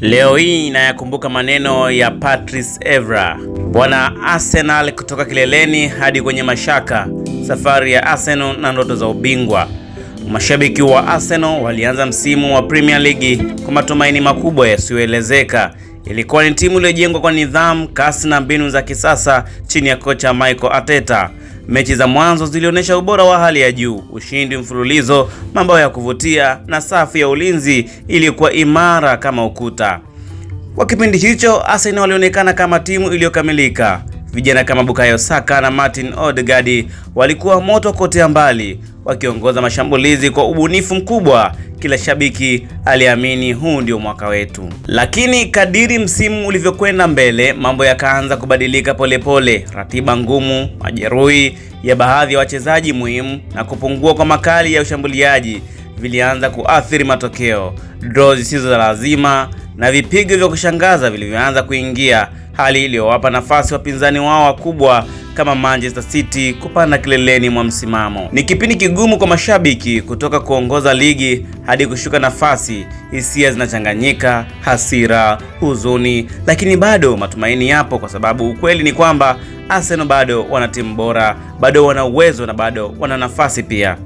Leo hii nayakumbuka maneno ya Patrice Evra. Bwana Arsenal kutoka kileleni hadi kwenye mashaka, safari ya Arsenal na ndoto za ubingwa. Mashabiki wa Arsenal walianza msimu wa Premier League kwa matumaini makubwa yasiyoelezeka. Ilikuwa ni timu iliyojengwa kwa nidhamu, kasi na mbinu za kisasa chini ya kocha Mikel Arteta. Mechi za mwanzo zilionyesha ubora wa hali ya juu, ushindi mfululizo, mabao ya kuvutia na safu ya ulinzi iliyokuwa imara kama ukuta. Kwa kipindi hicho, Arsenal walionekana kama timu iliyokamilika. Vijana kama Bukayo Saka na Martin Odegaard walikuwa moto kote mbali, wakiongoza mashambulizi kwa ubunifu mkubwa. Kila shabiki aliamini huu ndio mwaka wetu. Lakini kadiri msimu ulivyokwenda mbele, mambo yakaanza kubadilika polepole. Ratiba ngumu, majeruhi ya baadhi ya wachezaji muhimu na kupungua kwa makali ya ushambuliaji vilianza kuathiri matokeo. Draw zisizo za lazima na vipigo vya kushangaza vilivyoanza kuingia, hali iliyowapa nafasi wapinzani wao wakubwa kama Manchester City kupanda kileleni mwa msimamo. Ni kipindi kigumu kwa mashabiki, kutoka kuongoza ligi hadi kushuka nafasi. Hisia zinachanganyika, hasira, huzuni, lakini bado matumaini yapo, kwa sababu ukweli ni kwamba Arsenal bado wana timu bora, bado wana uwezo na bado wana nafasi pia.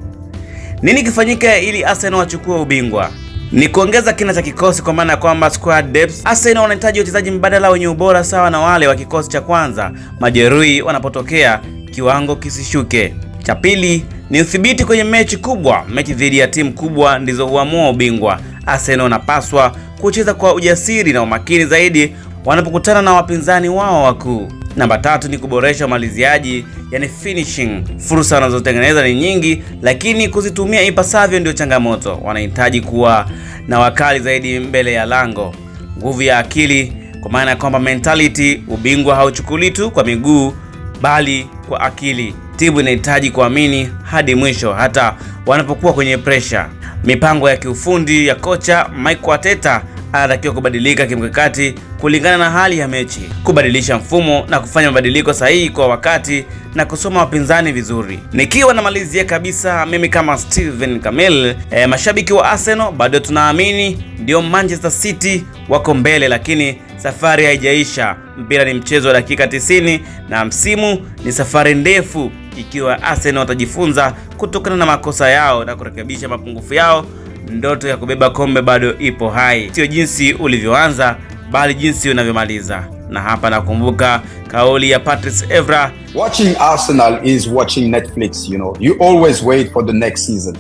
Nini kifanyika ili Arsenal wachukue ubingwa? Ni kuongeza kina cha kikosi, kwa maana ya kwamba squad depth. Arsenal wanahitaji wachezaji mbadala wenye ubora sawa na wale wa kikosi cha kwanza. Majeruhi wanapotokea, kiwango kisishuke. Cha pili ni udhibiti kwenye mechi kubwa. Mechi dhidi ya timu kubwa ndizo huamua ubingwa. Arsenal wanapaswa kucheza kwa ujasiri na umakini zaidi wanapokutana na wapinzani wao wakuu. Namba tatu ni kuboresha umaliziaji, yani finishing. Fursa wanazotengeneza ni nyingi, lakini kuzitumia ipasavyo ndio changamoto. Wanahitaji kuwa na wakali zaidi mbele ya lango. Nguvu ya akili, kwa maana ya kwamba mentality. Ubingwa hauchukuli tu kwa miguu, bali kwa akili. Timu inahitaji kuamini hadi mwisho, hata wanapokuwa kwenye pressure. Mipango ya kiufundi ya kocha Mikel Arteta anatakiwa kubadilika kimkakati kulingana na hali ya mechi, kubadilisha mfumo na kufanya mabadiliko sahihi kwa wakati na kusoma wapinzani vizuri. Nikiwa namalizia kabisa, mimi kama Steven Kamil, mashabiki wa Arsenal bado tunaamini ndio Manchester City wako mbele, lakini safari haijaisha. Mpira ni mchezo wa dakika 90 na msimu ni safari ndefu. Ikiwa Arsenal watajifunza kutokana na makosa yao na kurekebisha mapungufu yao, ndoto ya kubeba kombe bado ipo hai. Sio jinsi ulivyoanza, bali jinsi unavyomaliza. Na hapa nakumbuka kauli ya Patrice Evra: watching Arsenal is watching Netflix, you always wait for the next season.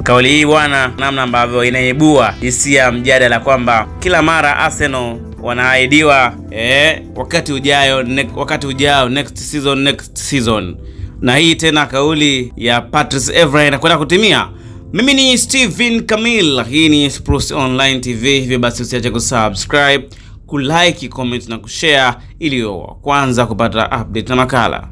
Kauli hii bwana, namna ambavyo inaibua hisia mjadala kwamba kila mara Arsenal wanaahidiwa wakati ujao, next season. Na hii tena kauli ya Patrice Evra inakwenda kutimia. Mimi ni Steven Kamil, hii ni Spruce Online TV. Hivyo basi usiache kusubscribe, kulike, comment na kushare ili wa kwanza kupata update na makala.